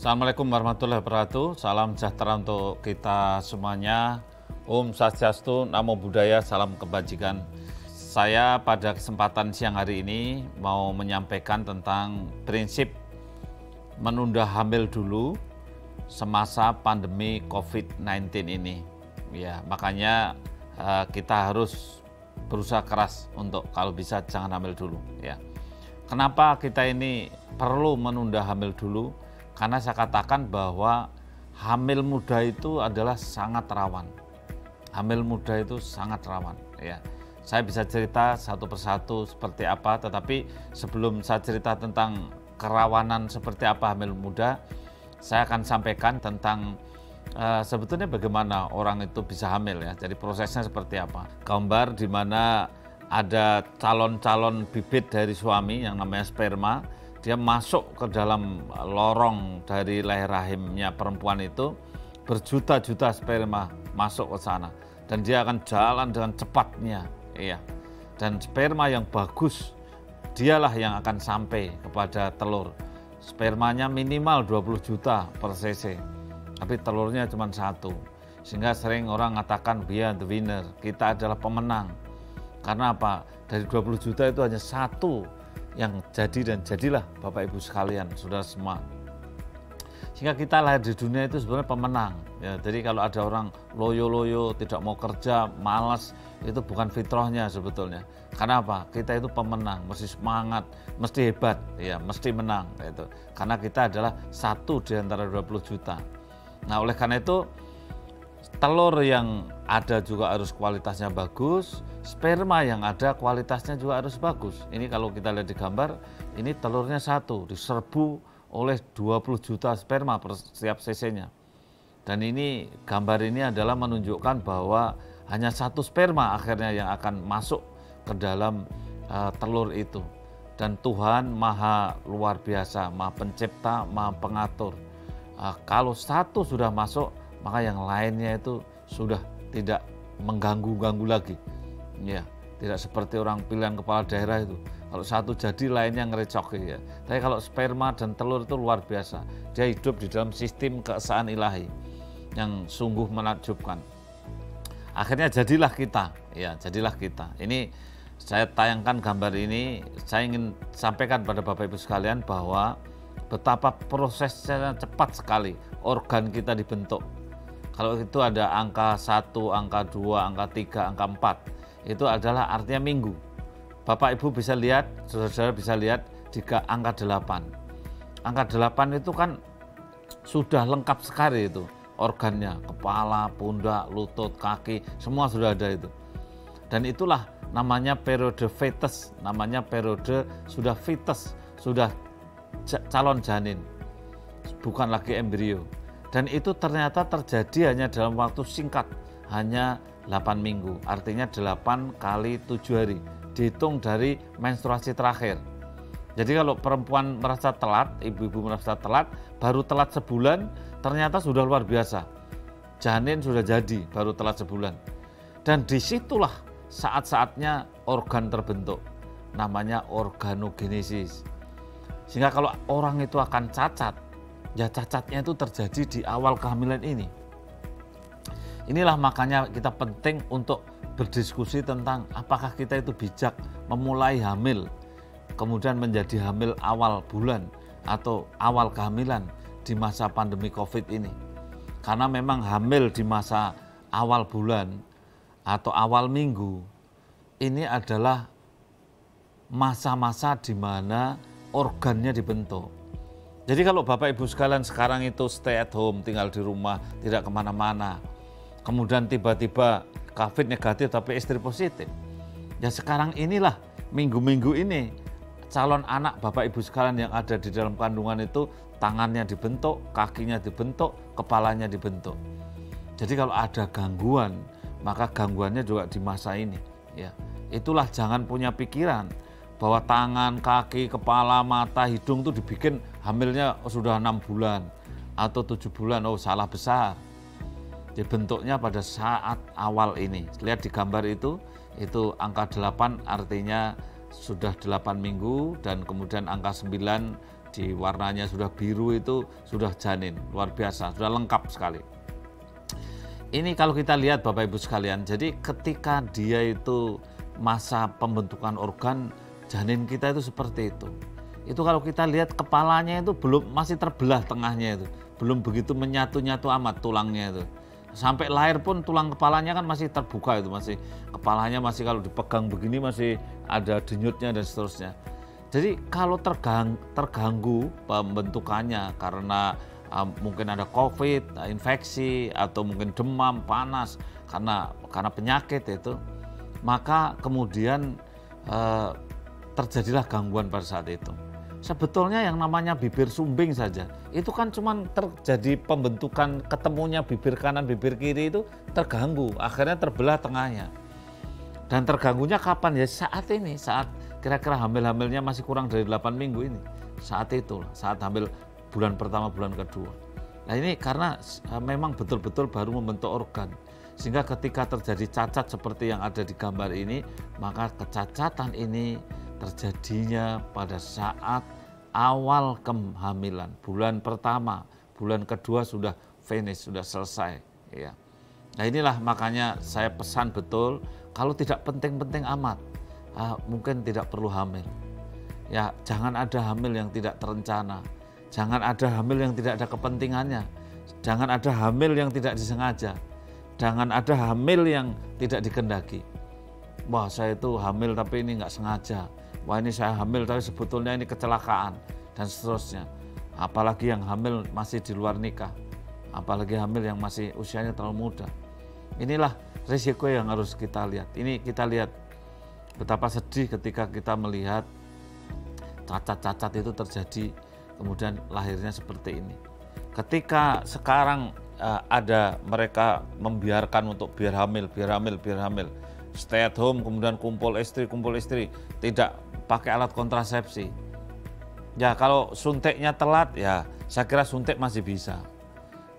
Assalamualaikum warahmatullahi wabarakatuh. Salam sejahtera untuk kita semuanya. Om Swastiastu, Namo Buddhaya, salam kebajikan. Saya pada kesempatan siang hari ini mau menyampaikan tentang prinsip menunda hamil dulu semasa pandemi COVID-19 ini. Ya, makanya kita harus berusaha keras untuk kalau bisa jangan hamil dulu. Ya. Kenapa kita ini perlu menunda hamil dulu? Karena saya katakan bahwa hamil muda itu adalah sangat rawan. Hamil muda itu sangat rawan. Ya, saya bisa cerita satu persatu seperti apa, tetapi sebelum saya cerita tentang kerawanan seperti apa hamil muda, saya akan sampaikan tentang sebetulnya bagaimana orang itu bisa hamil ya. Jadi prosesnya seperti apa. Gambar di mana ada calon-calon bibit dari suami yang namanya sperma. Dia masuk ke dalam lorong dari leher rahimnya perempuan itu, berjuta-juta sperma masuk ke sana dan dia akan jalan dengan cepatnya, iya. Dan sperma yang bagus dialah yang akan sampai kepada telur. Spermanya minimal 20 juta per cc, tapi telurnya cuma satu. Sehingga sering orang mengatakan we are the winner, kita adalah pemenang. Karena apa? Dari 20 juta itu hanya satu yang jadi dan jadilah Bapak Ibu sekalian, saudara semua. Sehingga kita lahir di dunia itu sebenarnya pemenang. Ya, jadi kalau ada orang loyo-loyo, tidak mau kerja, malas, itu bukan fitrahnya sebetulnya. Karena apa? Kita itu pemenang, mesti semangat, mesti hebat, ya, mesti menang. Itu. Karena kita adalah satu di antara 20 juta. Nah, oleh karena itu telur yang ada juga harus kualitasnya bagus, sperma yang ada kualitasnya juga harus bagus. Ini kalau kita lihat di gambar, ini telurnya satu, diserbu oleh 20 juta sperma per setiap cc-nya. Dan ini gambar ini adalah menunjukkan bahwa hanya satu sperma akhirnya yang akan masuk ke dalam telur itu. Dan Tuhan maha luar biasa, maha pencipta, maha pengatur. Kalau satu sudah masuk, maka yang lainnya itu sudah tidak mengganggu-ganggu lagi. Ya, tidak seperti orang pilihan kepala daerah itu. Kalau satu jadi lainnya ngerecok ya. Tapi kalau sperma dan telur itu luar biasa. Dia hidup di dalam sistem keesaan ilahi yang sungguh menakjubkan. Akhirnya jadilah kita, ya, jadilah kita. Ini saya tayangkan gambar ini, saya ingin sampaikan pada Bapak Ibu sekalian bahwa betapa prosesnya cepat sekali organ kita dibentuk. Kalau itu ada angka 1, angka 2, angka 3, angka 4, itu adalah artinya minggu. Bapak Ibu bisa lihat, saudara-saudara bisa lihat di angka 8. Angka 8 itu kan sudah lengkap sekali itu organnya, kepala, pundak, lutut, kaki, semua sudah ada itu. Dan itulah namanya periode fetus, namanya periode sudah fetus, sudah calon janin, bukan lagi embrio. Dan itu ternyata terjadi hanya dalam waktu singkat, hanya 8 minggu, artinya 8 kali 7 hari, dihitung dari menstruasi terakhir. Jadi kalau perempuan merasa telat, ibu-ibu merasa telat, baru telat sebulan, ternyata sudah luar biasa. Janin sudah jadi, baru telat sebulan. Dan disitulah saat-saatnya organ terbentuk, namanya organogenesis. Sehingga kalau orang itu akan cacat, ya cacatnya itu terjadi di awal kehamilan ini. Inilah makanya kita penting untuk berdiskusi tentang apakah kita itu bijak memulai hamil, kemudian menjadi hamil awal bulan atau awal kehamilan di masa pandemi COVID ini. Karena memang hamil di masa awal bulan atau awal minggu ini adalah masa-masa di mana organnya dibentuk. Jadi kalau Bapak Ibu sekalian sekarang itu stay at home, tinggal di rumah, tidak kemana-mana, kemudian tiba-tiba COVID negatif tapi istri positif, ya sekarang inilah minggu-minggu ini calon anak Bapak Ibu sekalian yang ada di dalam kandungan itu tangannya dibentuk, kakinya dibentuk, kepalanya dibentuk. Jadi kalau ada gangguan, maka gangguannya juga di masa ini. Ya, itulah jangan punya pikiran bahwa tangan, kaki, kepala, mata, hidung itu dibikin hamilnya sudah 6 bulan atau 7 bulan, oh salah besar. Dibentuknya pada saat awal ini. Lihat di gambar itu angka 8 artinya sudah 8 minggu dan kemudian angka 9 di warnanya sudah biru itu sudah janin, luar biasa, sudah lengkap sekali. Ini kalau kita lihat Bapak Ibu sekalian, jadi ketika dia itu masa pembentukan organ, janin kita itu seperti itu. Itu kalau kita lihat kepalanya itu masih terbelah tengahnya itu, belum begitu menyatu-nyatu amat tulangnya itu. Sampai lahir pun tulang kepalanya kan masih terbuka itu, masih kepalanya masih kalau dipegang begini masih ada denyutnya dan seterusnya. Jadi kalau terganggu pembentukannya karena mungkin ada COVID, infeksi, atau mungkin demam, panas karena penyakit itu, maka kemudian terjadilah gangguan pada saat itu. Sebetulnya yang namanya bibir sumbing saja, itu kan cuma terjadi pembentukan, ketemunya bibir kanan, bibir kiri itu terganggu, akhirnya terbelah tengahnya. Dan terganggunya kapan? Ya saat ini, saat kira-kira hamil-hamilnya masih kurang dari 8 minggu ini. Saat itu, saat hamil bulan pertama, bulan kedua. Nah ini karena memang betul-betul baru membentuk organ. Sehingga ketika terjadi cacat seperti yang ada di gambar ini, maka kecacatan ini terjadinya pada saat awal kehamilan, bulan pertama, bulan kedua sudah finish, sudah selesai. Ya. Nah inilah makanya saya pesan betul, kalau tidak penting-penting amat, mungkin tidak perlu hamil. Ya, jangan ada hamil yang tidak terencana, jangan ada hamil yang tidak ada kepentingannya, jangan ada hamil yang tidak disengaja, jangan ada hamil yang tidak dikehendaki. Wah saya itu hamil tapi ini nggak sengaja. Wah ini saya hamil tapi sebetulnya ini kecelakaan dan seterusnya. Apalagi yang hamil masih di luar nikah, apalagi hamil yang masih usianya terlalu muda. Inilah risiko yang harus kita lihat. Ini kita lihat betapa sedih ketika kita melihat cacat-cacat itu terjadi, kemudian lahirnya seperti ini. Ketika sekarang ada mereka membiarkan untuk biar hamil, stay at home, kemudian kumpul istri, tidak pakai alat kontrasepsi. Ya kalau suntiknya telat, ya saya kira suntik masih bisa.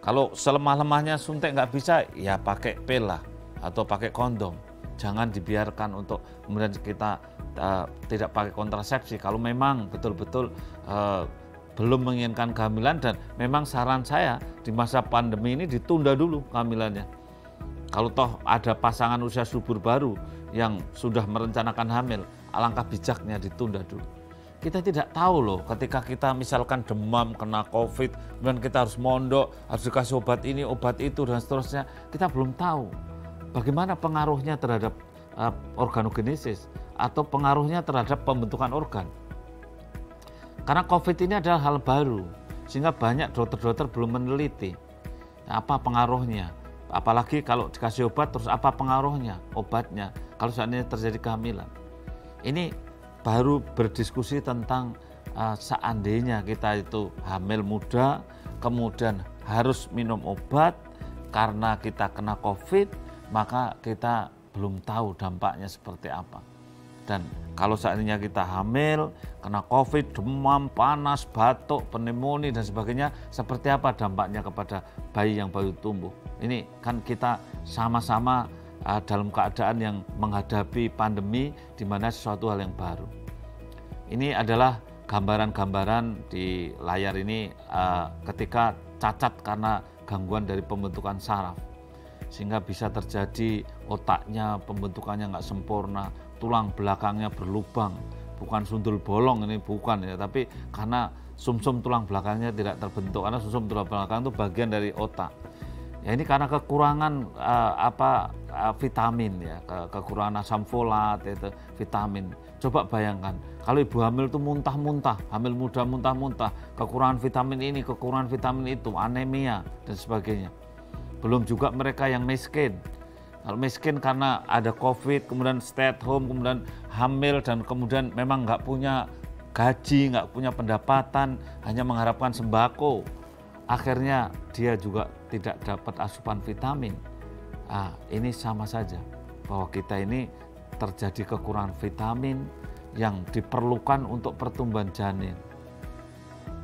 Kalau selemah-lemahnya suntik nggak bisa, ya pakai pil lah atau pakai kondom. Jangan dibiarkan untuk kemudian kita tidak pakai kontrasepsi. Kalau memang betul-betul belum menginginkan kehamilan, dan memang saran saya di masa pandemi ini ditunda dulu kehamilannya. Kalau toh ada pasangan usia subur baru yang sudah merencanakan hamil, alangkah bijaknya ditunda dulu. Kita tidak tahu loh, ketika kita misalkan demam, kena COVID, kemudian kita harus mondok, harus dikasih obat ini, obat itu, dan seterusnya. Kita belum tahu bagaimana pengaruhnya terhadap organogenesis atau pengaruhnya terhadap pembentukan organ. Karena COVID ini adalah hal baru, sehingga banyak dokter-dokter belum meneliti apa pengaruhnya. Apalagi kalau dikasih obat, terus apa pengaruhnya obatnya kalau seandainya terjadi kehamilan. Ini baru berdiskusi tentang seandainya kita itu hamil muda, kemudian harus minum obat karena kita kena COVID, maka kita belum tahu dampaknya seperti apa. Dan kalau seandainya kita hamil, kena COVID, demam, panas, batuk, pneumonia dan sebagainya, seperti apa dampaknya kepada bayi yang baru tumbuh. Ini kan kita sama-sama dalam keadaan yang menghadapi pandemi, di mana sesuatu hal yang baru. Ini adalah gambaran-gambaran di layar ini ketika cacat karena gangguan dari pembentukan saraf, sehingga bisa terjadi otaknya pembentukannya nggak sempurna, tulang belakangnya berlubang, bukan sundul bolong ini bukan ya, tapi karena sumsum tulang belakangnya tidak terbentuk, karena sumsum tulang belakang itu bagian dari otak. Ya ini karena kekurangan vitamin ya, kekurangan asam folat itu vitamin. Coba bayangkan kalau ibu hamil itu muntah-muntah, hamil muda muntah-muntah, kekurangan vitamin ini, kekurangan vitamin itu, anemia dan sebagainya. Belum juga mereka yang miskin. Kalau miskin karena ada COVID, kemudian stay at home, kemudian hamil dan kemudian memang nggak punya gaji, nggak punya pendapatan, hanya mengharapkan sembako. Akhirnya dia juga tidak dapat asupan vitamin. Ini sama saja bahwa kita ini terjadi kekurangan vitamin yang diperlukan untuk pertumbuhan janin.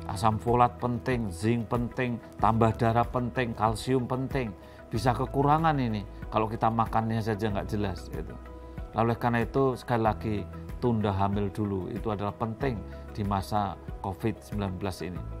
Asam folat penting, zinc penting, tambah darah penting, kalsium penting. Bisa kekurangan ini kalau kita makannya saja nggak jelas gitu. Lalu karena itu sekali lagi tunda hamil dulu. Itu adalah penting di masa COVID-19 ini.